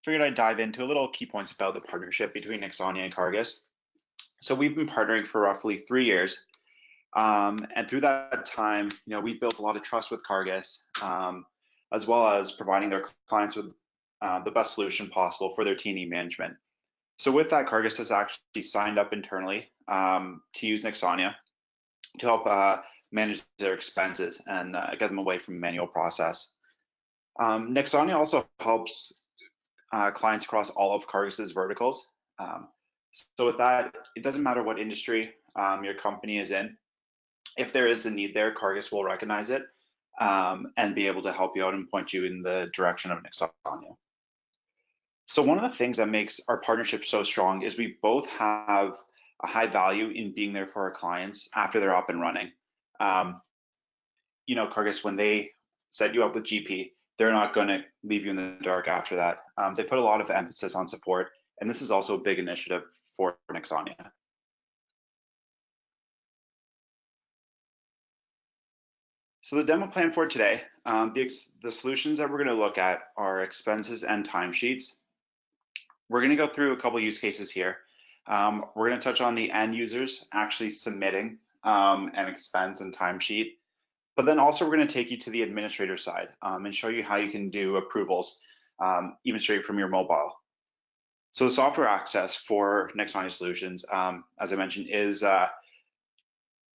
figured I'd dive into a little key points about the partnership between Nexonia and Cargas. So we've been partnering for roughly 3 years. And through that time, we've built a lot of trust with Cargas, as well as providing their clients with the best solution possible for their T&E management. So with that, Cargas has actually signed up internally to use Nexonia to help manage their expenses and get them away from a manual process. Nexonia also helps clients across all of Cargas's verticals. So with that, it doesn't matter what industry your company is in. If there is a need there, Cargas will recognize it and be able to help you out and point you in the direction of Nexonia. So one of the things that makes our partnership so strong is we both have a high value in being there for our clients after they're up and running. Cargas, when they set you up with GP, they're not going to leave you in the dark after that. They put a lot of emphasis on support, and this is also a big initiative for Nexonia. So the demo plan for today, the solutions that we're going to look at are expenses and timesheets. We're going to go through a couple use cases here. We're going to touch on the end users actually submitting an expense and timesheet, but then also we're going to take you to the administrator side and show you how you can do approvals even straight from your mobile. So the software access for Nexonia solutions, as I mentioned, is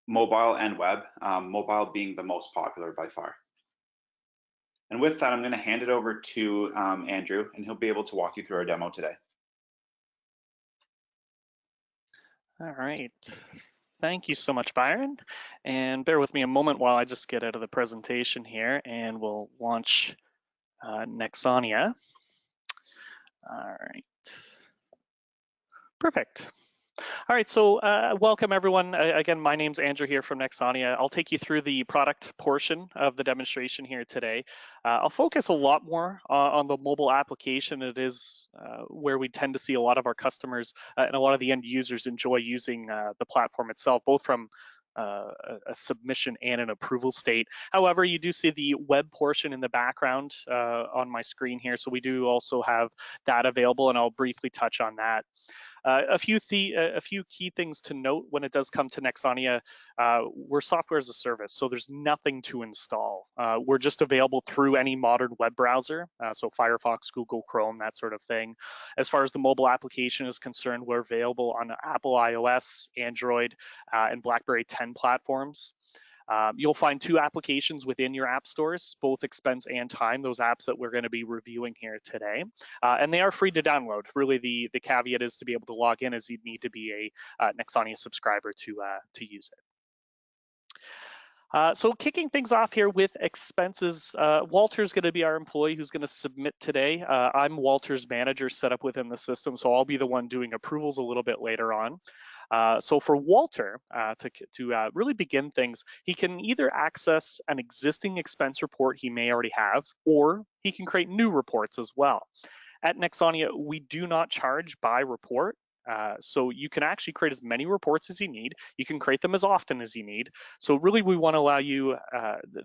mobile and web, mobile being the most popular by far. And with that, I'm going to hand it over to Andrew, and he'll be able to walk you through our demo today. All right. Thank you so much, Byron. And bear with me a moment while I just get out of the presentation here, and we'll launch Nexonia. All right. Perfect. All right, so welcome everyone. Again, my name's Andrew here from Nexonia. I'll take you through the product portion of the demonstration here today. I'll focus a lot more on the mobile application. It is where we tend to see a lot of our customers and a lot of the end users enjoy using the platform itself, both from a submission and an approval state. However, you do see the web portion in the background on my screen here, so we do also have that available, and I'll briefly touch on that. A few key things to note when it does come to Nexonia. We're software as a service, so there's nothing to install. We're just available through any modern web browser, so Firefox, Google Chrome, that sort of thing. As far as the mobile application is concerned, we're available on Apple iOS, Android, and BlackBerry 10 platforms. You'll find two applications within your app stores, both expense and time, those apps that we're going to be reviewing here today. And they are free to download. Really, the caveat is to be able to log in, as you'd need to be a Nexonia subscriber to use it. So kicking things off here with expenses, Walter's going to be our employee who's going to submit today. I'm Walter's manager set up within the system, so I'll be the one doing approvals a little bit later on. So for Walter, to really begin things, he can either access an existing expense report he may already have, or he can create new reports as well. At Nexonia, we do not charge by report. So you can actually create as many reports as you need. You can create them as often as you need. So really, we want to allow you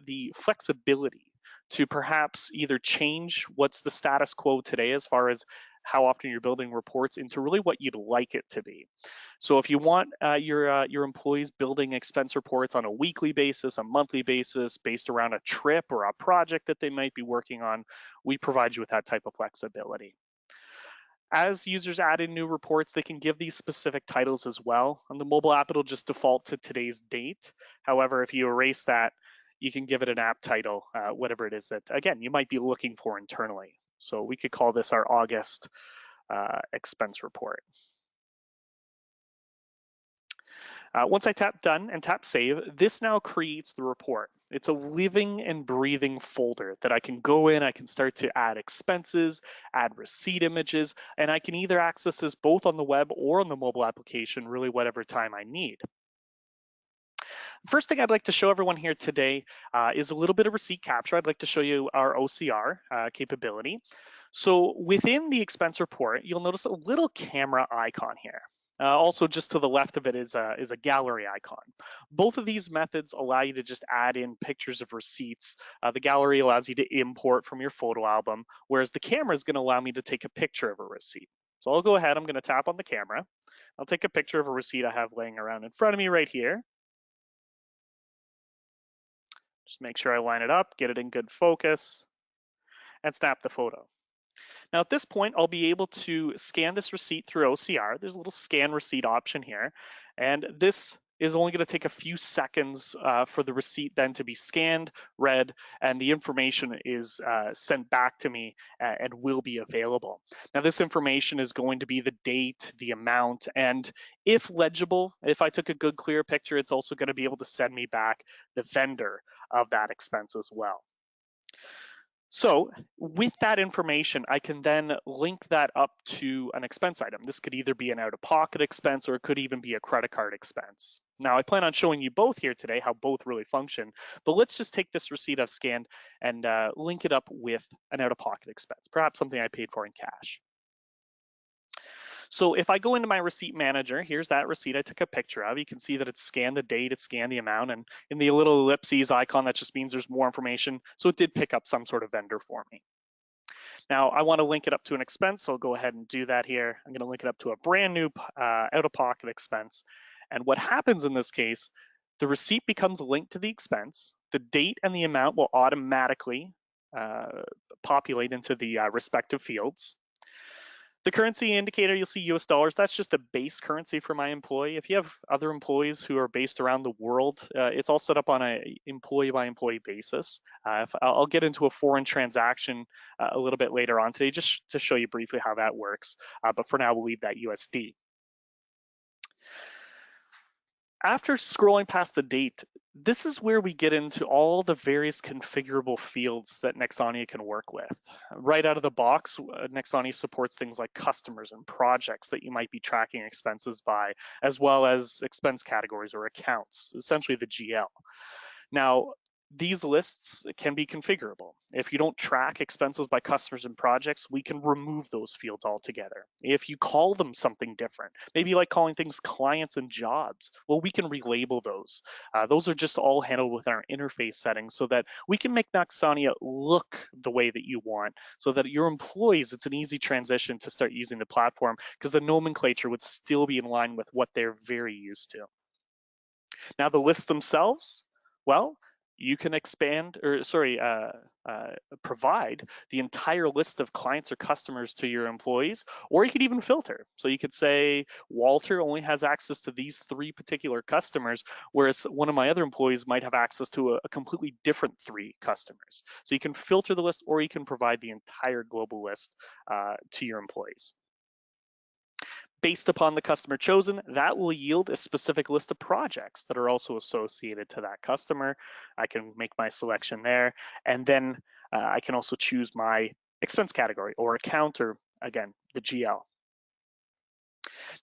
the flexibility to perhaps either change what's the status quo today as far as how often you're building reports into really what you'd like it to be. So if you want your employees building expense reports on a weekly basis, a monthly basis, based around a trip or a project that they might be working on, we provide you with that type of flexibility. As users add in new reports, they can give these specific titles as well. On the mobile app, it'll just default to today's date. However, if you erase that, you can give it an app title, whatever it is that, again, you might be looking for internally. So we could call this our August expense report. Once I tap done and tap save, this now creates the report. It's a living and breathing folder that I can go in, I can start to add expenses, add receipt images, and I can either access this both on the web or on the mobile application, really whatever time I need. First thing I'd like to show everyone here today is a little bit of receipt capture. I'd like to show you our OCR capability. So within the expense report, you'll notice a little camera icon here. Also, just to the left of it is a gallery icon. Both of these methods allow you to just add in pictures of receipts. The gallery allows you to import from your photo album, whereas the camera is going to allow me to take a picture of a receipt. So I'll go ahead, I'm going to tap on the camera. I'll take a picture of a receipt I have laying around in front of me right here. Just make sure I line it up, get it in good focus, and snap the photo. Now at this point, I'll be able to scan this receipt through OCR. There's a little scan receipt option here, and this is only going to take a few seconds for the receipt then to be scanned, read, and the information is sent back to me and will be available. Now this information is going to be the date, the amount, and if legible, if I took a good clear picture, it's also going to be able to send me back the vendor of that expense as well. So with that information, I can then link that up to an expense item. This could either be an out-of-pocket expense or it could even be a credit card expense. Now, I plan on showing you both here today, how both really function, but let's just take this receipt I've scanned and link it up with an out-of-pocket expense, perhaps something I paid for in cash. So if I go into my receipt manager, here's that receipt I took a picture of. You can see that it's scanned the date, it's scanned the amount, and in the little ellipses icon, that just means there's more information. So it did pick up some sort of vendor for me. Now I want to link it up to an expense, so I'll go ahead and do that here. I'm going to link it up to a brand new out-of-pocket expense. And what happens in this case, the receipt becomes linked to the expense. The date and the amount will automatically populate into the respective fields. The currency indicator, you'll see US dollars. That's just a base currency for my employee. If you have other employees who are based around the world, it's all set up on an employee by employee basis. I'll get into a foreign transaction a little bit later on today, just to show you briefly how that works. But for now, we'll leave that USD. After scrolling past the date, this is where we get into all the various configurable fields that Nexonia can work with. Right out of the box, Nexonia supports things like customers and projects that you might be tracking expenses by, as well as expense categories or accounts, essentially the GL. Now, these lists can be configurable. If you don't track expenses by customers and projects, we can remove those fields altogether. If you call them something different, maybe like calling things clients and jobs, well, we can relabel those. Those are just all handled with our interface settings so that we can make Nexonia look the way that you want, so that your employees, it's an easy transition to start using the platform because the nomenclature would still be in line with what they're very used to. Now the lists themselves, well, you can provide the entire list of clients or customers to your employees, or you could even filter. So you could say, Walter only has access to these 3 particular customers, whereas one of my other employees might have access to a completely different 3 customers. So you can filter the list, or you can provide the entire global list to your employees. Based upon the customer chosen, that will yield a specific list of projects that are also associated to that customer. I can make my selection there, and then I can also choose my expense category or account, or again, the GL.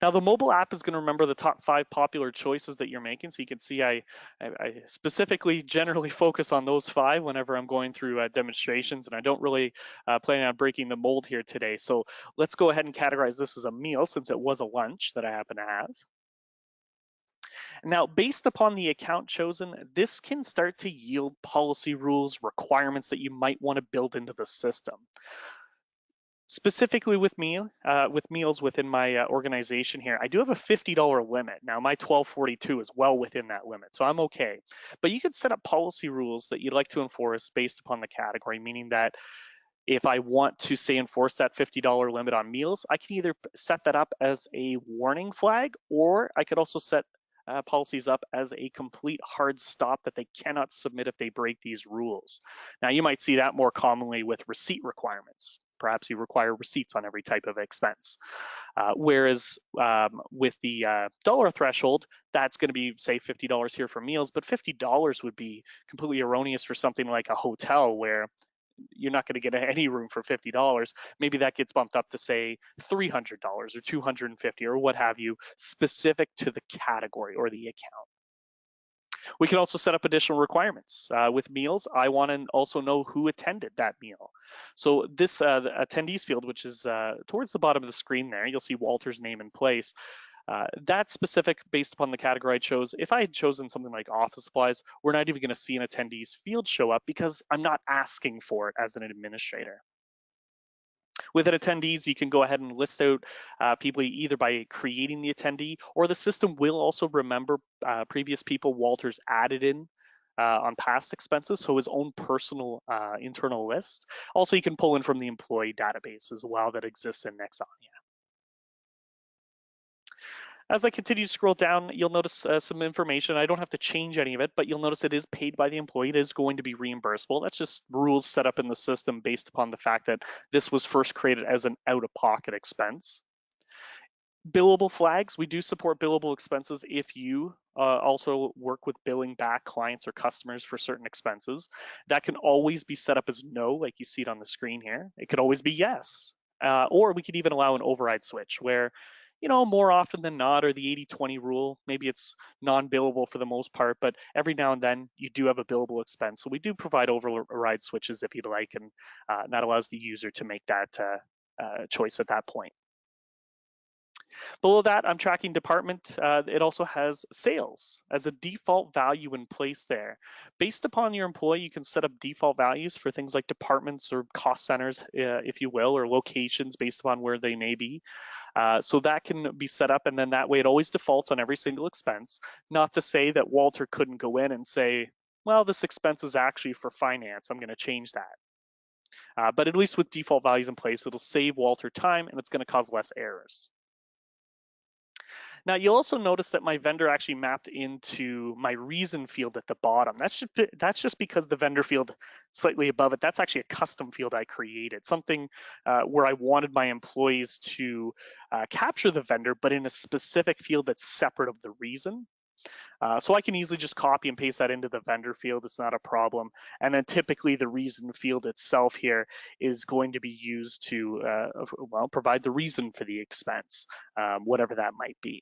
Now the mobile app is going to remember the top 5 popular choices that you're making. So you can see I specifically generally focus on those 5 whenever I'm going through demonstrations, and I don't really plan on breaking the mold here today. So let's go ahead and categorize this as a meal, since it was a lunch that I happen to have. Now, based upon the account chosen, this can start to yield policy rules, requirements that you might want to build into the system. Specifically with meals within my organization here, I do have a $50 limit. Now my 1242 is well within that limit, so I'm okay. But you could set up policy rules that you'd like to enforce based upon the category, meaning that if I want to, say, enforce that $50 limit on meals, I can either set that up as a warning flag, or I could also set policies up as a complete hard stop that they cannot submit if they break these rules. Now you might see that more commonly with receipt requirements. Perhaps you require receipts on every type of expense. Whereas with the dollar threshold, that's going to be, say, $50 here for meals, but $50 would be completely erroneous for something like a hotel where you're not going to get any room for $50. Maybe that gets bumped up to, say, $300 or $250 or what have you, specific to the category or the account. We can also set up additional requirements. With meals, I want to also know who attended that meal. So this attendees field, which is towards the bottom of the screen there, you'll see Walter's name and place. That's specific based upon the category I chose. If I had chosen something like office supplies, we're not even going to see an attendees field show up because I'm not asking for it as an administrator. With an attendees, you can go ahead and list out people either by creating the attendee, or the system will also remember previous people Walter's added in on past expenses, so his own personal internal list. Also, you can pull in from the employee database as well that exists in Nexonia. As I continue to scroll down, you'll notice some information. I don't have to change any of it, but you'll notice it is paid by the employee. It is going to be reimbursable. That's just rules set up in the system based upon the fact that this was first created as an out-of-pocket expense. Billable flags, we do support billable expenses if you also work with billing back clients or customers for certain expenses. That can always be set up as no, like you see it on the screen here. It could always be yes. Or we could even allow an override switch where, more often than not, or the 80-20 rule, maybe it's non-billable for the most part, but every now and then you do have a billable expense. So we do provide override switches if you'd like, and that allows the user to make that choice at that point. Below that, I'm tracking department. It also has sales as a default value in place there. Based upon your employee, you can set up default values for things like departments or cost centers, if you will, or locations based upon where they may be. So that can be set up, and then that way it always defaults on every single expense. Not to say that Walter couldn't go in and say, well, this expense is actually for finance, I'm going to change that. But at least with default values in place, it'll save Walter time and it's going to cause less errors. Now, you'll also notice that my vendor actually mapped into my reason field at the bottom. That's just because the vendor field slightly above it, that's actually a custom field I created, something where I wanted my employees to capture the vendor, but in a specific field that's separate of the reason. So I can easily just copy and paste that into the vendor field. It's not a problem. And then typically the reason field itself here is going to be used to provide the reason for the expense, whatever that might be.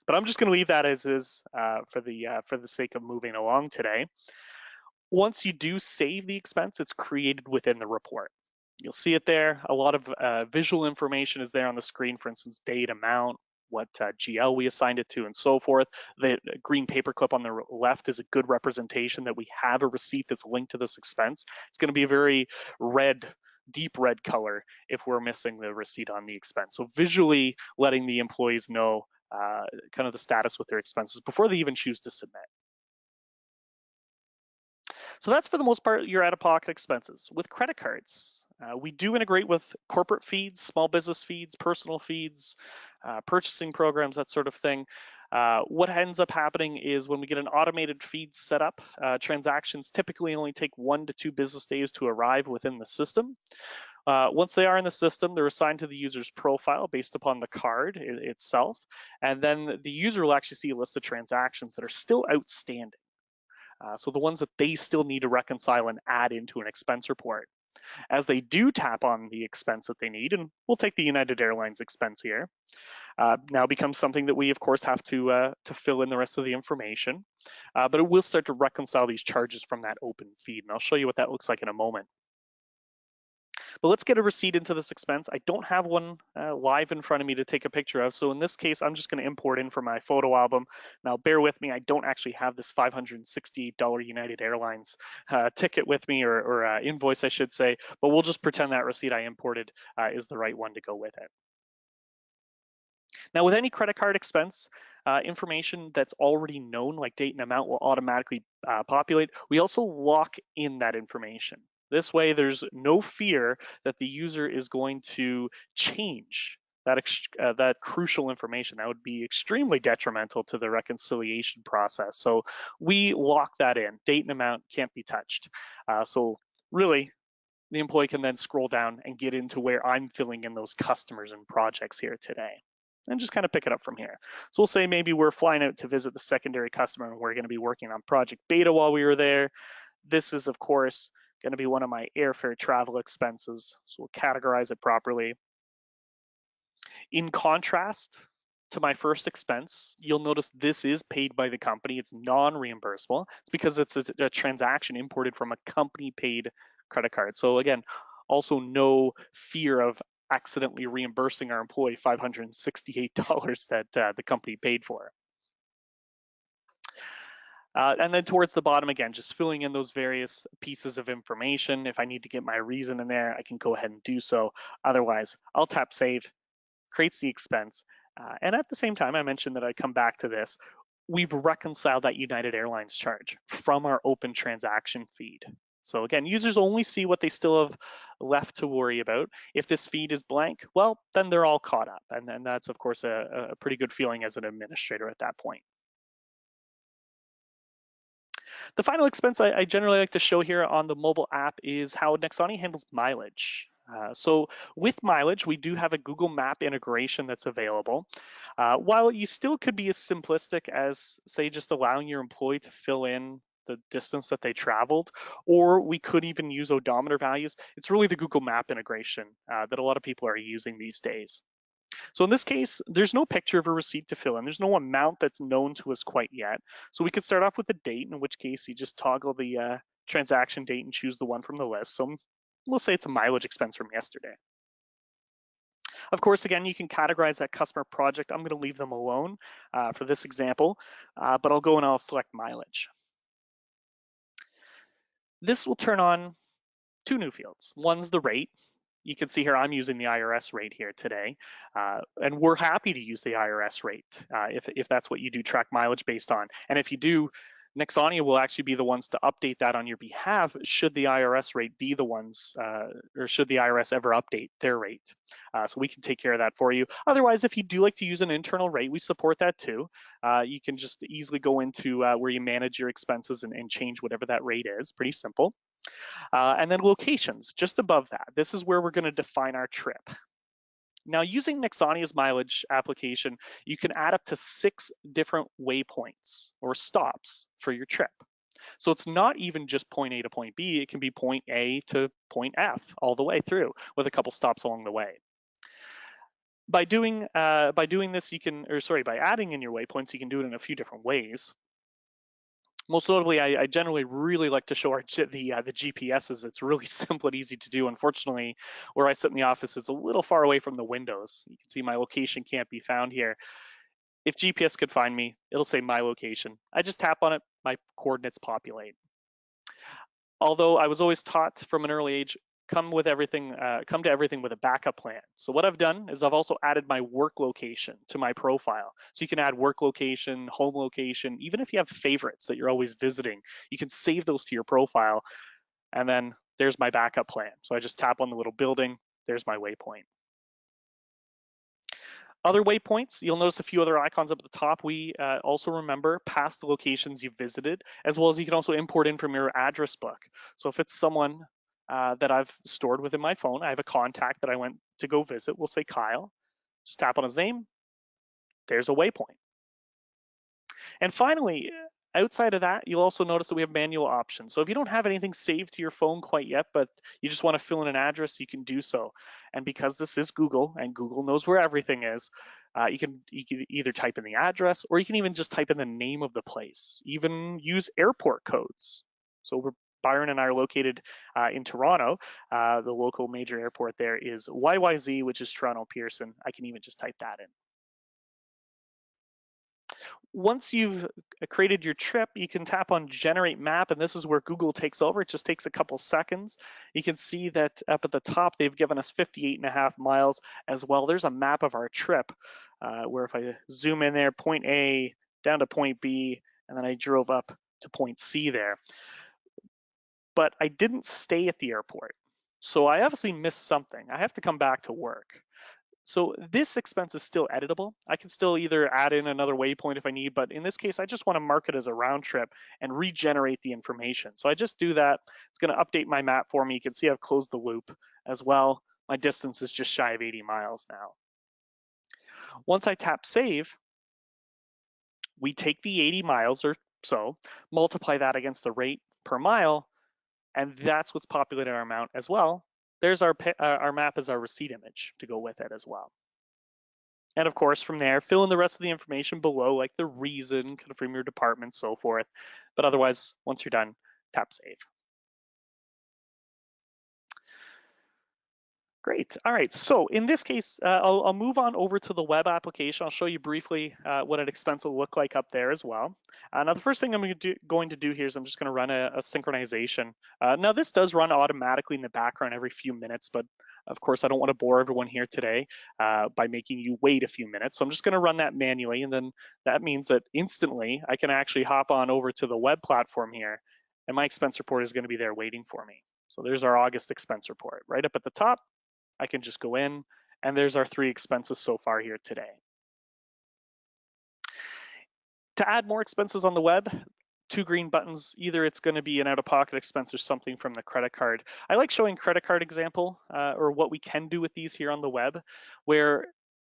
But I'm just going to leave that as is for the sake of moving along today. Once you do save the expense, it's created within the report. You'll see it there. A lot of visual information is there on the screen, for instance, date, amount, what GL we assigned it to, and so forth. The green paperclip on the left is a good representation that we have a receipt that's linked to this expense. It's going to be a very deep red color if we're missing the receipt on the expense. So visually letting the employees know kind of the status with their expenses before they even choose to submit. So that's for the most part your out-of-pocket expenses. With credit cards, we do integrate with corporate feeds, small business feeds, personal feeds, purchasing programs, that sort of thing. What ends up happening is when we get an automated feed set up, transactions typically only take 1 to 2 business days to arrive within the system. Once they are in the system, they're assigned to the user's profile based upon the card itself, and then the user will actually see a list of transactions that are still outstanding. So the ones that they still need to reconcile and add into an expense report. As they do tap on the expense that they need, and we'll take the United Airlines expense here, now becomes something that we of course have to fill in the rest of the information, but it will start to reconcile these charges from that open feed, and I'll show you what that looks like in a moment. But let's get a receipt into this expense. I don't have one live in front of me to take a picture of. So in this case, I'm just going to import in from my photo album. Now, bear with me. I don't actually have this $568 United Airlines ticket with me, or invoice, I should say. But we'll just pretend that receipt I imported is the right one to go with it. Now, with any credit card expense, information that's already known, like date and amount, will automatically populate. We also lock in that information. This way, there's no fear that the user is going to change that crucial information. That would be extremely detrimental to the reconciliation process. So we lock that in. Date and amount can't be touched. So really, the employee can then scroll down and get into where I'm filling in those customers and projects here today, and just kind of pick it up from here. So we'll say maybe we're flying out to visit the secondary customer and we're going to be working on project beta while we were there. This is, of course, going to be one of my airfare travel expenses, so we'll categorize it properly. In contrast to my first expense, you'll notice this is paid by the company. It's non-reimbursable. It's because it's a transaction imported from a company-paid credit card. So again, also no fear of accidentally reimbursing our employee $568 that the company paid for. And then towards the bottom, again, just filling in those various pieces of information. If I need to get my reason in there, I can go ahead and do so. Otherwise, I'll tap save, creates the expense. And at the same time, I mentioned that I come back to this. We've reconciled that United Airlines charge from our open transaction feed. So again, users only see what they still have left to worry about. If this feed is blank, well, then they're all caught up. And then that's, of course, a pretty good feeling as an administrator at that point. The final expense I generally like to show here on the mobile app is how Nexonia handles mileage. So with mileage, we do have a Google Map integration that's available. While you still could be as simplistic as, say, just allowing your employee to fill in the distance that they traveled, or we could even use odometer values. It's really the Google Map integration that a lot of people are using these days. So in this case, there's no picture of a receipt to fill in. There's no amount that's known to us quite yet. So we could start off with a date, in which case you just toggle the transaction date and choose the one from the list. So we'll say it's a mileage expense from yesterday. Of course, again, you can categorize that customer project. I'm going to leave them alone for this example, but I'll go and I'll select mileage. This will turn on two new fields. One's the rate. You can see here I'm using the IRS rate here today, and we're happy to use the IRS rate if that's what you do track mileage based on. And if you do, Nexonia will actually be the ones to update that on your behalf should the IRS rate be the ones, or should the IRS ever update their rate. So we can take care of that for you. Otherwise, if you do like to use an internal rate, we support that too. You can just easily go into where you manage your expenses and change whatever that rate is. Pretty simple. And then locations, just above that. This is where we're going to define our trip. Now, using Nexonia's mileage application, you can add up to 6 different waypoints or stops for your trip. So it's not even just point A to point B, it can be point A to point F all the way through with a couple stops along the way. By doing this, you can, by adding in your waypoints, you can do it in a few different ways. Most notably, I generally really like to show the GPSs. It's really simple and easy to do. Unfortunately, where I sit in the office is a little far away from the windows. You can see my location can't be found here. If GPS could find me, it'll say my location. I just tap on it, my coordinates populate. Although I was always taught from an early age, come to everything with a backup plan. So what I've done is I've also added my work location to my profile. So you can add work location, home location, even if you have favorites that you're always visiting, you can save those to your profile. And then there's my backup plan. So I just tap on the little building, there's my waypoint. Other waypoints, you'll notice a few other icons up at the top. We also remember past locations you've visited, as well as you can also import in from your address book. So if it's someone that I've stored within my phone, I have a contact that I went to go visit, we'll say Kyle, just tap on his name, there's a waypoint. And finally, outside of that, you'll also notice that we have manual options. So if you don't have anything saved to your phone quite yet, but you just want to fill in an address, you can do so. And because this is Google and Google knows where everything is, you can either type in the address or you can even just type in the name of the place, even use airport codes. So Byron and I are located in Toronto. The local major airport there is YYZ, which is Toronto Pearson. I can even just type that in. Once you've created your trip, you can tap on Generate Map, and this is where Google takes over. It just takes a couple seconds. You can see that up at the top, they've given us 58.5 miles as well. There's a map of our trip where if I zoom in there, point A down to point B, and then I drove up to point C there. But I didn't stay at the airport. So I obviously missed something. I have to come back to work. So this expense is still editable. I can still either add in another waypoint if I need, but in this case, I just want to mark it as a round trip and regenerate the information. So I just do that. It's going to update my map for me. You can see I've closed the loop as well. My distance is just shy of 80 miles now. Once I tap save, we take the 80 miles or so, multiply that against the rate per mile, and that's what's populated our amount as well. There's our map as our receipt image to go with it as well. And of course, from there, fill in the rest of the information below, like the reason, confirm your department, so forth. But otherwise, once you're done, tap save. Great. All right. So in this case, I'll move on over to the web application. I'll show you briefly what an expense will look like up there as well. Now, the first thing I'm going to do here is I'm just going to run a synchronization. Now, this does run automatically in the background every few minutes, but of course, I don't want to bore everyone here today by making you wait a few minutes. So I'm just going to run that manually, and then that means that instantly I can actually hop on over to the web platform here, and my expense report is going to be there waiting for me. So there's our August expense report right up at the top. I can just go in, and there's our 3 expenses so far here today. To add more expenses on the web, 2 green buttons, either it's going to be an out-of-pocket expense or something from the credit card. I like showing credit card example or what we can do with these here on the web, where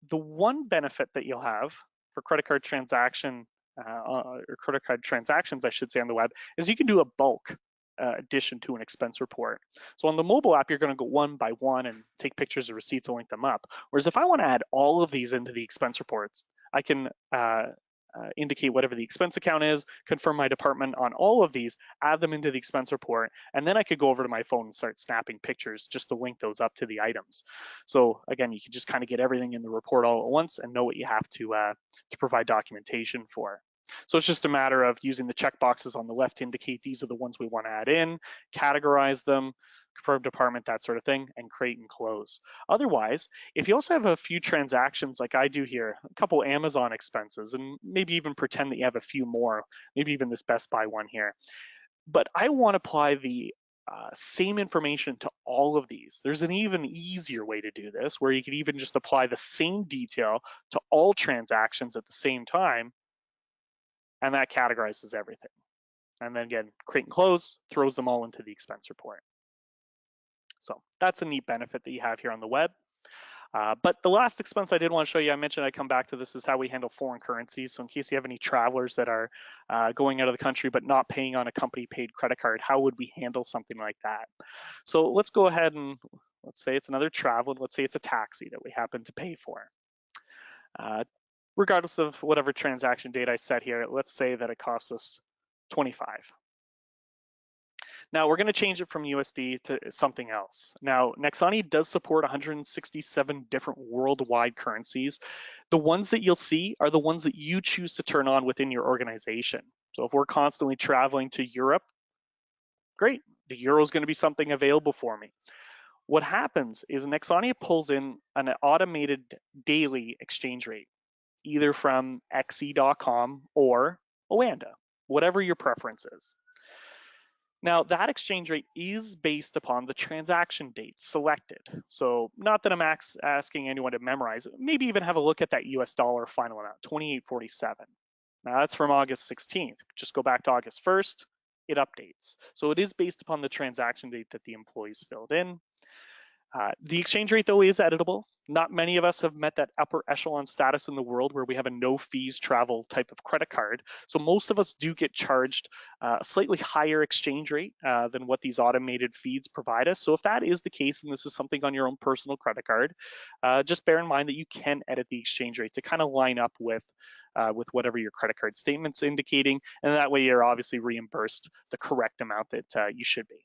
the one benefit that you'll have for credit card transaction or credit card transactions, I should say, on the web is you can do a bulk addition to an expense report. So on the mobile app, you're going to go one by one and take pictures of receipts and link them up. Whereas if I want to add all of these into the expense reports, I can indicate whatever the expense account is, confirm my department on all of these, add them into the expense report, and then I could go over to my phone and start snapping pictures just to link those up to the items. So again, you can just kind of get everything in the report all at once and know what you have to provide documentation for. So it's just a matter of using the checkboxes on the left to indicate these are the ones we want to add in, categorize them, confirm department, that sort of thing, and create and close. Otherwise, if you also have a few transactions like I do here, a couple Amazon expenses, and maybe even pretend that you have a few more, maybe even this Best Buy one here, but I want to apply the same information to all of these. There's an even easier way to do this, where you could even just apply the same detail to all transactions at the same time, and that categorizes everything. And then again, create and close, throws them all into the expense report. So that's a neat benefit that you have here on the web. But the last expense I did want to show you, I mentioned I come back to this, is how we handle foreign currencies. So in case you have any travelers that are going out of the country but not paying on a company paid credit card, how would we handle something like that? So let's go ahead and let's say it's another travel. Let's say it's a taxi that we happen to pay for. Regardless of whatever transaction date I set here, let's say that it costs us 25. Now we're going to change it from USD to something else. Now Nexonia does support 167 different worldwide currencies. The ones that you'll see are the ones that you choose to turn on within your organization. So if we're constantly traveling to Europe, great, the euro is going to be something available for me. What happens is Nexonia pulls in an automated daily exchange rate, either from xe.com or Oanda, whatever your preference is. Now that exchange rate is based upon the transaction date selected. So not that I'm asking anyone to memorize it, maybe even have a look at that US dollar final amount, 28.47. Now that's from August 16th. Just go back to August 1st, it updates. So it is based upon the transaction date that the employees filled in. The exchange rate, though, is editable. Not many of us have met that upper echelon status in the world where we have a no fees travel type of credit card. So most of us do get charged a slightly higher exchange rate than what these automated feeds provide us. So if that is the case, and this is something on your own personal credit card, just bear in mind that you can edit the exchange rate to kind of line up with whatever your credit card statement's indicating. And that way you're obviously reimbursed the correct amount that you should be.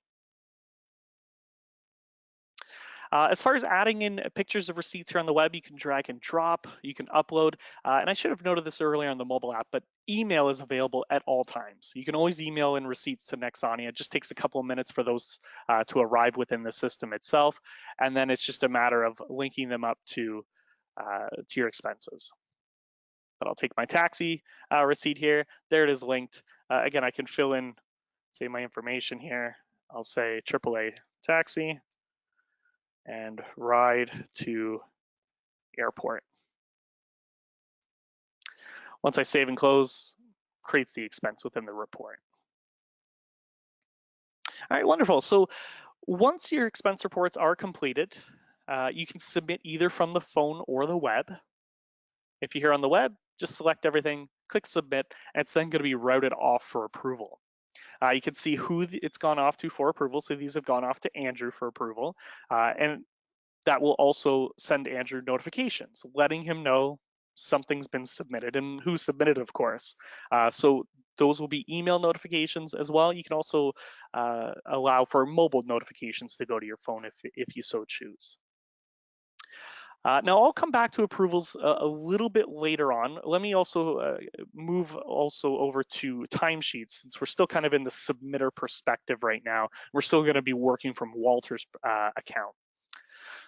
As far as adding in pictures of receipts here on the web, you can drag and drop, you can upload, and I should have noted this earlier on the mobile app, but email is available at all times. You can always email in receipts to Nexonia. It just takes a couple of minutes for those to arrive within the system itself, and then it's just a matter of linking them up to your expenses. But I'll take my taxi receipt here. There it is linked. Again, I can fill in, say, my information here. I'll say AAA taxi and ride to airport. Once I save and close, creates the expense within the report. All right, wonderful. So once your expense reports are completed, you can submit either from the phone or the web. If you're here on the web, just select everything, click submit, and it's then going to be routed off for approval. You can see who it's gone off to for approval. So these have gone off to Andrew for approval. And that will also send Andrew notifications, letting him know something's been submitted and who submitted, of course. So those will be email notifications as well. You can also allow for mobile notifications to go to your phone if you so choose. Now I'll come back to approvals a little bit later on. Let me also move also over to timesheets, since we're still kind of in the submitter perspective right now. We're still going to be working from Walter's account.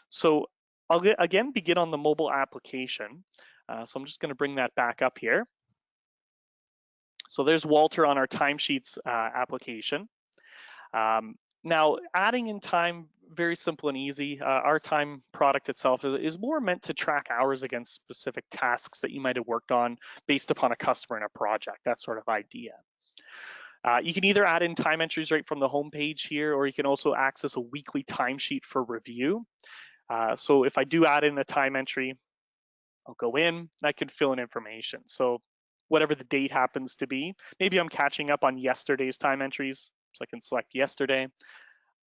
So I'll again begin on the mobile application. So I'm just going to bring that back up here. So there's Walter on our timesheets application. Now, adding in time, very simple and easy. Our time product itself is more meant to track hours against specific tasks that you might have worked on based upon a customer and a project, that sort of idea. You can either add in time entries right from the home page here, or you can also access a weekly timesheet for review. So if I do add in a time entry, I'll go in and I can fill in information. So whatever the date happens to be, maybe I'm catching up on yesterday's time entries, so I can select yesterday.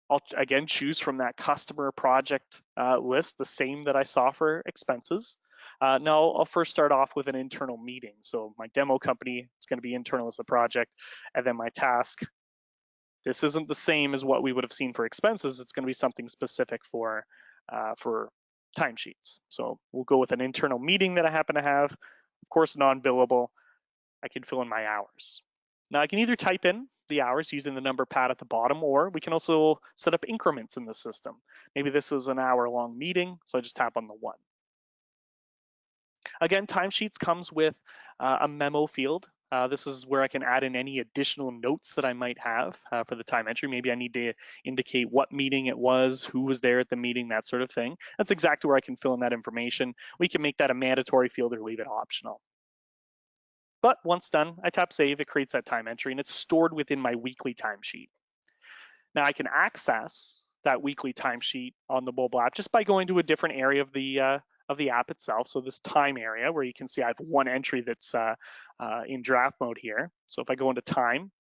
I'll again choose from that customer project list, the same that I saw for expenses. Now I'll first start off with an internal meeting. So my demo company, it's going to be internal as the project, and then my task. This isn't the same as what we would have seen for expenses. It's going to be something specific for timesheets. So we'll go with an internal meeting that I happen to have, of course, non-billable. I can fill in my hours. Now I can either type in the hours using the number pad at the bottom, or we can also set up increments in the system. Maybe this is an hour-long meeting, so I just tap on the 1. Again, timesheets comes with a memo field. This is where I can add in any additional notes that I might have for the time entry. Maybe I need to indicate what meeting it was, who was there at the meeting, that sort of thing. That's exactly where I can fill in that information. We can make that a mandatory field or leave it optional. But once done, I tap save, it creates that time entry, and it's stored within my weekly timesheet. Now I can access that weekly timesheet on the mobile app just by going to a different area of the app itself. So this time area where you can see I have one entry that's in draft mode here. So if I go into time,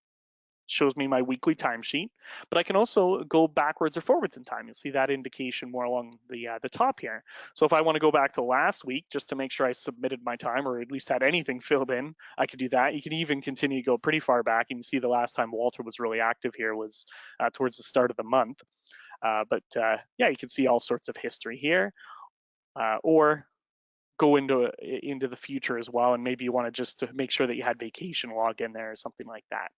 shows me my weekly timesheet, but I can also go backwards or forwards in time. You'll see that indication more along the top here. So if I want to go back to last week just to make sure I submitted my time or at least had anything filled in, I could do that. You can even continue to go pretty far back. You can see the last time Walter was really active here was towards the start of the month. Yeah, you can see all sorts of history here, or go into the future as well, and maybe you want to just to make sure that you had vacation log in there or something like that.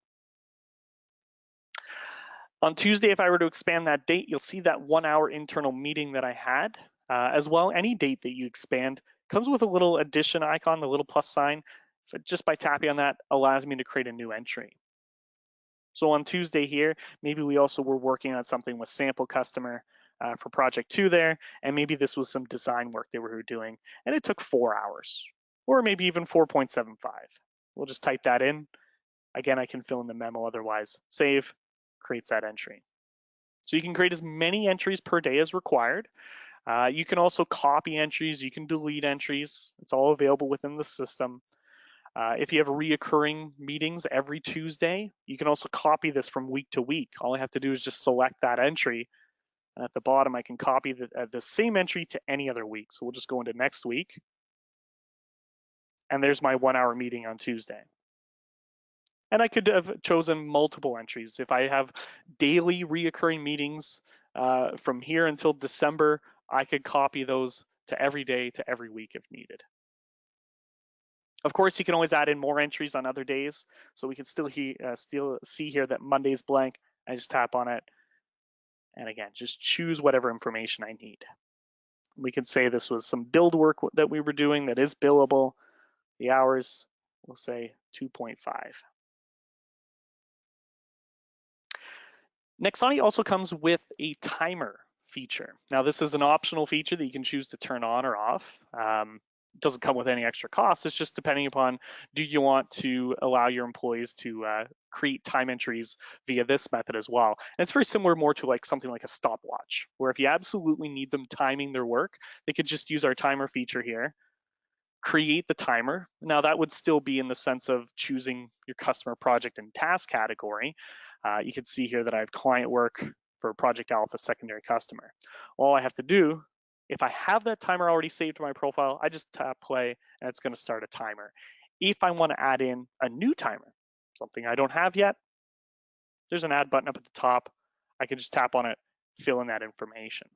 On Tuesday, if I were to expand that date, you'll see that 1 hour internal meeting that I had. As well, any date that you expand comes with a little addition icon, the little plus sign. Just by tapping on that allows me to create a new entry. So on Tuesday here, maybe we also were working on something with sample customer for project 2 there, and maybe this was some design work they were doing, and it took 4 hours, or maybe even 4.75. We'll just type that in. Again, I can fill in the memo otherwise. Save, creates that entry. So you can create as many entries per day as required. You can also copy entries, you can delete entries. It's all available within the system. If you have reoccurring meetings every Tuesday, you can also copy this from week to week. All I have to do is just select that entry. And at the bottom, I can copy the same entry to any other week. So we'll just go into next week. And there's my 1 hour meeting on Tuesday. And I could have chosen multiple entries. If I have daily reoccurring meetings from here until December, I could copy those to every day to every week if needed. Of course, you can always add in more entries on other days. So we can still see here that Monday's blank. I just tap on it. And again, just choose whatever information I need. We can say this was some build work that we were doing that is billable. The hours, we'll say 2.5. Nexonia also comes with a timer feature. Now, this is an optional feature that you can choose to turn on or off. It doesn't come with any extra cost. It's just depending upon, do you want to allow your employees to create time entries via this method as well. And it's very similar more to like something like a stopwatch, where if you absolutely need them timing their work, they could just use our timer feature here, create the timer. Now that would still be in the sense of choosing your customer project and task category. You can see here that I have client work for Project Alpha secondary customer. All I have to do, if I have that timer already saved to my profile, I just tap play and it's going to start a timer. If I want to add in a new timer, something I don't have yet, there's an add button up at the top. I can just tap on it, fill in that information.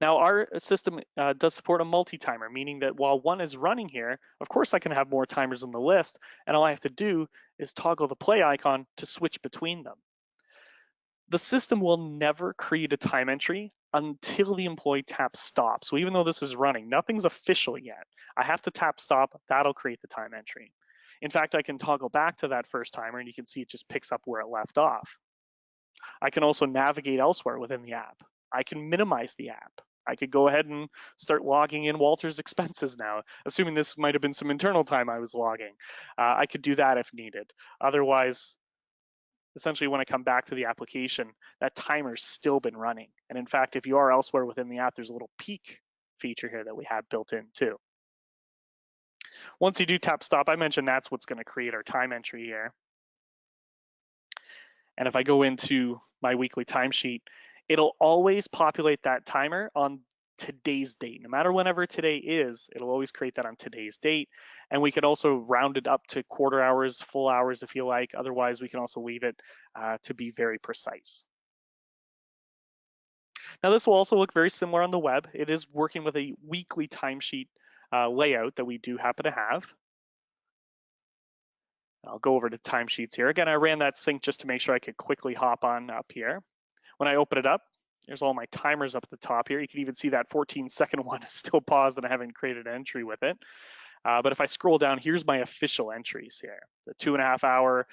Now our system does support a multi-timer, meaning that while one is running here, of course I can have more timers on the list, and all I have to do is toggle the play icon to switch between them. The system will never create a time entry until the employee taps stop. So even though this is running, nothing's official yet. I have to tap stop, that'll create the time entry. In fact, I can toggle back to that first timer and you can see it just picks up where it left off. I can also navigate elsewhere within the app. I can minimize the app. I could go ahead and start logging in Walter's expenses now, assuming this might have been some internal time I was logging. I could do that if needed. Otherwise, essentially when I come back to the application, that timer's still been running. And in fact, if you are elsewhere within the app, there's a little peek feature here that we have built in too. Once you do tap stop, I mentioned that's what's going to create our time entry here. And if I go into my weekly timesheet, it'll always populate that timer on today's date. No matter whenever today is, it'll always create that on today's date. And we can also round it up to quarter hours, full hours if you like. Otherwise, we can also leave it to be very precise. Now, this will also look very similar on the web. It is working with a weekly timesheet layout that we do happen to have. I'll go over to timesheets here. Again, I ran that sync just to make sure I could quickly hop on up here. When I open it up, there's all my timers up at the top here. You can even see that 14-second one is still paused and I haven't created an entry with it. But if I scroll down, here's my official entries here. The 2.5 hour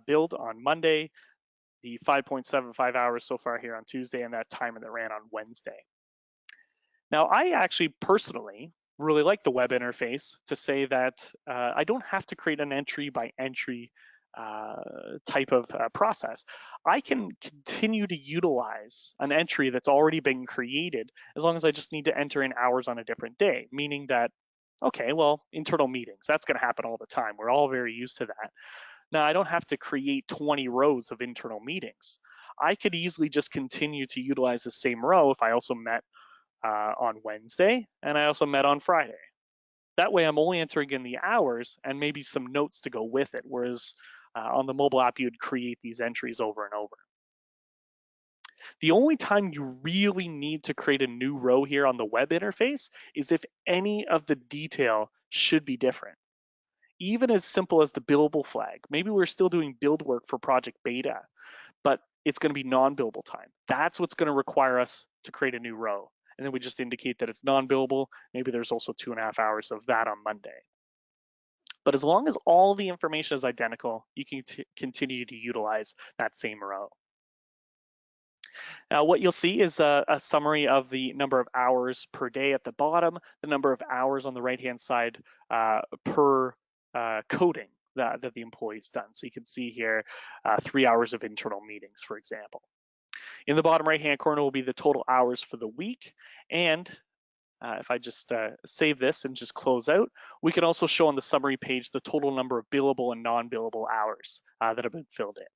build on Monday, the 5.75 hours so far here on Tuesday, and that timer that ran on Wednesday. Now, I actually personally really like the web interface to say that I don't have to create an entry by entry type of process. I can continue to utilize an entry that's already been created as long as I just need to enter in hours on a different day, meaning that, okay, well, internal meetings, that's going to happen all the time. We're all very used to that. Now, I don't have to create 20 rows of internal meetings. I could easily just continue to utilize the same row if I also met on Wednesday and I also met on Friday. That way I'm only entering in the hours and maybe some notes to go with it, whereas on the mobile app, you'd create these entries over and over. The only time you really need to create a new row here on the web interface is if any of the detail should be different. Even as simple as the billable flag. Maybe we're still doing build work for project beta, but it's going to be non-billable time. That's what's going to require us to create a new row. And then we just indicate that it's non-billable. Maybe there's also 2.5 hours of that on Monday. But as long as all the information is identical, you can continue to utilize that same row. Now, what you'll see is a summary of the number of hours per day at the bottom, the number of hours on the right-hand side per coding that the employee's done. So you can see here 3 hours of internal meetings, for example. In the bottom right-hand corner will be the total hours for the week. And if I just save this and just close out, we can also show on the summary page the total number of billable and non-billable hours that have been filled in.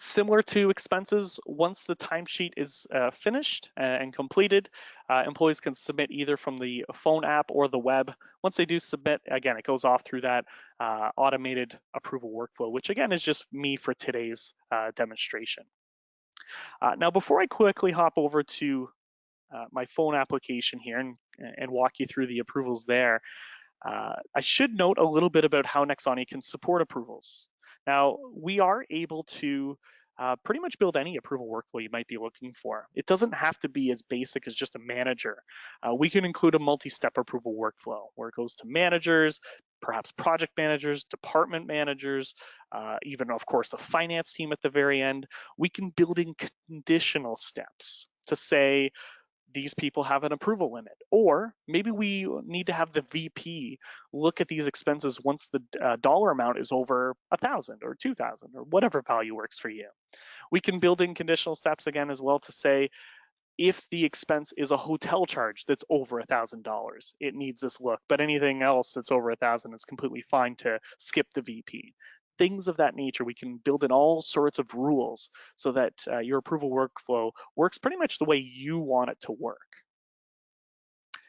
Similar to expenses, once the timesheet is finished and completed, employees can submit either from the phone app or the web. Once they do submit, again, it goes off through that automated approval workflow, which again is just me for today's demonstration. Now, before I quickly hop over to my phone application here and walk you through the approvals there, I should note a little bit about how Nexonia can support approvals. Now, we are able to pretty much build any approval workflow you might be looking for. It doesn't have to be as basic as just a manager. We can include a multi-step approval workflow where it goes to managers, perhaps project managers, department managers, even, of course, the finance team at the very end. We can build in conditional steps to say, these people have an approval limit, or maybe we need to have the VP look at these expenses once the dollar amount is over 1,000 or 2,000 or whatever value works for you. We can build in conditional steps again as well to say, if the expense is a hotel charge that's over $1,000, it needs this look, but anything else that's over 1,000 is completely fine to skip the VP. Things of that nature, we can build in all sorts of rules so that your approval workflow works pretty much the way you want it to work.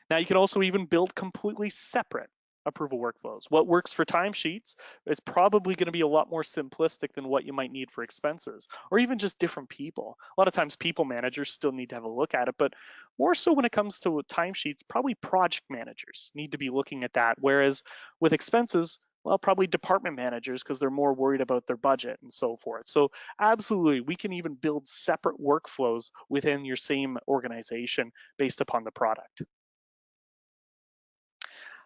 Now, you can also even build completely separate approval workflows. What works for timesheets is probably going to be a lot more simplistic than what you might need for expenses, or even just different people. A lot of times people managers still need to have a look at it, but more so when it comes to timesheets, probably project managers need to be looking at that. Whereas with expenses, well, probably department managers because they're more worried about their budget and so forth. So absolutely, we can even build separate workflows within your same organization based upon the product.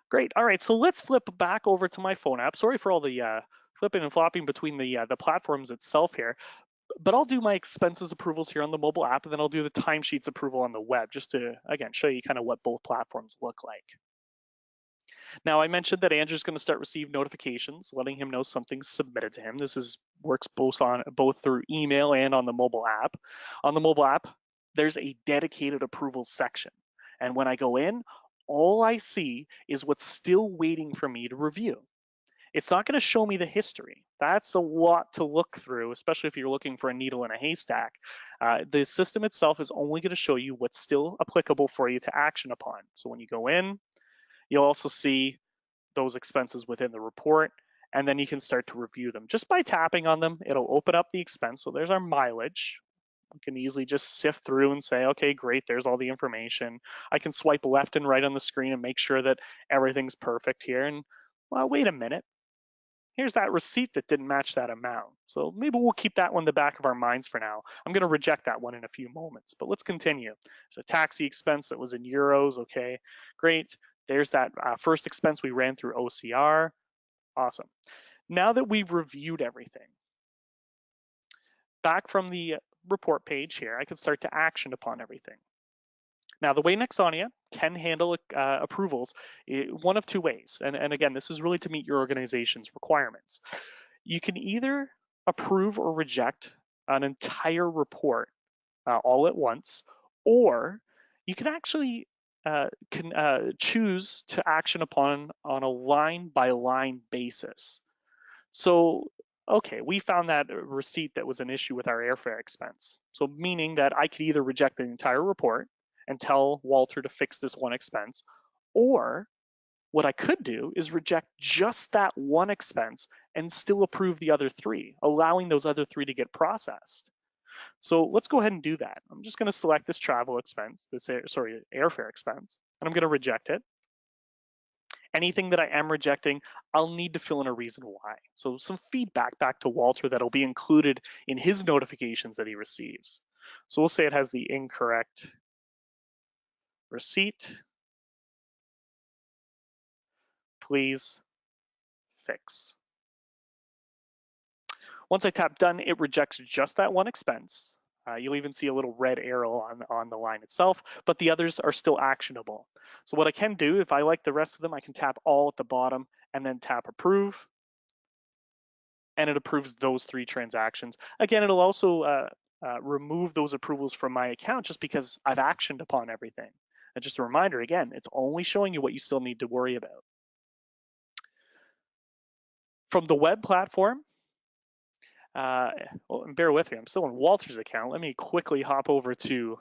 Great. All right, so let's flip back over to my phone app. Sorry for all the flipping and flopping between the platforms itself here, but I'll do my expenses approvals here on the mobile app, and then I'll do the timesheets approval on the web, just to, again, show you kind of what both platforms look like. Now, I mentioned that Andrew's going to start receive notifications, letting him know something's submitted to him. This works both through email and on the mobile app. On the mobile app, there's a dedicated approvals section. And when I go in, all I see is what's still waiting for me to review. It's not going to show me the history. That's a lot to look through, especially if you're looking for a needle in a haystack. The system itself is only going to show you what's still applicable for you to action upon. So when you go in, you'll also see those expenses within the report, and then you can start to review them. Just by tapping on them, it'll open up the expense. So there's our mileage. We can easily just sift through and say, okay, great, there's all the information. I can swipe left and right on the screen and make sure that everything's perfect here. And well, wait a minute. Here's that receipt that didn't match that amount. So maybe we'll keep that one in the back of our minds for now. I'm going to reject that one in a few moments, but let's continue. There's a taxi expense that was in euros. Okay, great. There's that first expense we ran through OCR. Awesome. Now that we've reviewed everything, back from the report page here, I can start to action upon everything. Now, the way Nexonia can handle approvals, one of two ways, and again, this is really to meet your organization's requirements. You can either approve or reject an entire report all at once, or you can actually choose to action upon on a line-by-line basis. So, okay, we found that receipt that was an issue with our airfare expense. So meaning that I could either reject the entire report and tell Walter to fix this one expense, or what I could do is reject just that one expense and still approve the other three, allowing those other three to get processed. So let's go ahead and do that. I'm just going to select this travel expense, airfare expense, and I'm going to reject it. Anything that I am rejecting, I'll need to fill in a reason why. So some feedback back to Walter that'll be included in his notifications that he receives. So we'll say it has the incorrect receipt. Please fix. Once I tap done, it rejects just that one expense. You'll even see a little red arrow on the line itself, but the others are still actionable. So what I can do, if I like the rest of them, I can tap all at the bottom and then tap approve, and it approves those three transactions. Again, it'll also remove those approvals from my account just because I've actioned upon everything. And just a reminder, again, it's only showing you what you still need to worry about. From the web platform, bear with me, I'm still in Walter's account. Let me quickly hop over to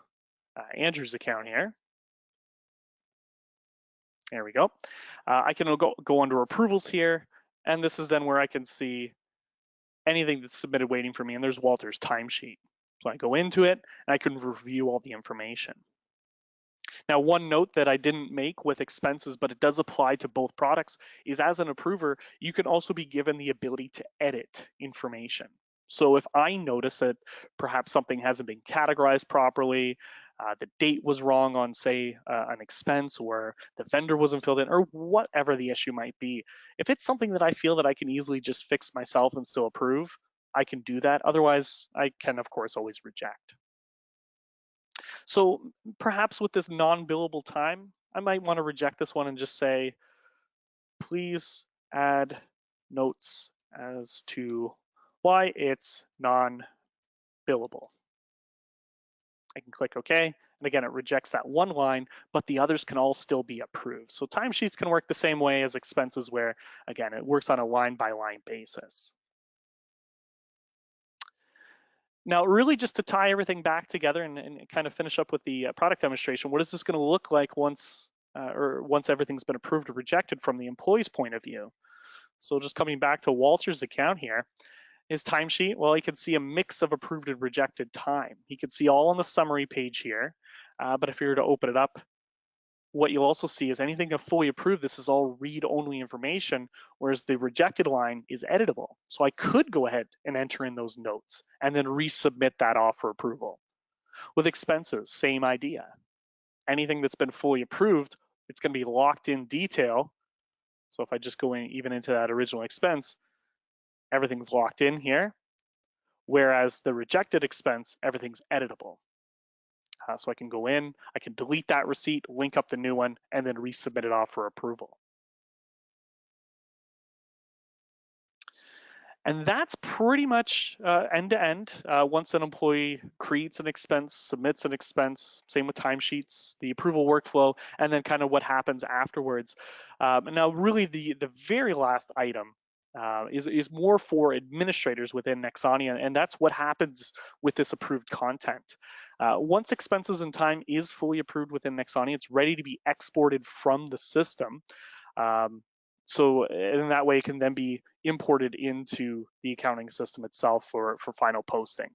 Andrew's account here. There we go. I can go under approvals here, and this is then where I can see anything that's submitted waiting for me, and there's Walter's timesheet. So I go into it, and I can review all the information. Now, one note that I didn't make with expenses, but it does apply to both products, is as an approver, you can also be given the ability to edit information. So if I notice that perhaps something hasn't been categorized properly, the date was wrong on, say, an expense, or the vendor wasn't filled in, or whatever the issue might be, if it's something that I feel that I can easily just fix myself and still approve, I can do that. Otherwise, I can, of course, always reject. So perhaps with this non-billable time, I might want to reject this one and just say, please add notes as to why it's non-billable. I can click OK, and again, it rejects that one line, but the others can all still be approved. So timesheets can work the same way as expenses, where, again, it works on a line-by-line basis. Now, really just to tie everything back together and kind of finish up with the product demonstration, what is this going to look like once or once everything's been approved or rejected from the employee's point of view. So just coming back to Walter's account here, his timesheet, well, he can see a mix of approved and rejected time. He can see all on the summary page here, but if you were to open it up, what you'll also see is anything that's fully approved, this is all read-only information, whereas the rejected line is editable. So I could go ahead and enter in those notes and then resubmit that off for approval. With expenses, same idea. Anything that's been fully approved, it's going to be locked in detail. So if I just go in even into that original expense, everything's locked in here. Whereas the rejected expense, everything's editable. So I can go in, I can delete that receipt, link up the new one, and then resubmit it off for approval. And that's pretty much end-to-end. Once an employee creates an expense, submits an expense, same with timesheets, the approval workflow, and then kind of what happens afterwards. Now, really, the very last item is more for administrators within Nexonia, and that's what happens with this approved content. Once expenses and time is fully approved within Nexonia, it's ready to be exported from the system. So in that way, it can then be imported into the accounting system itself for final posting.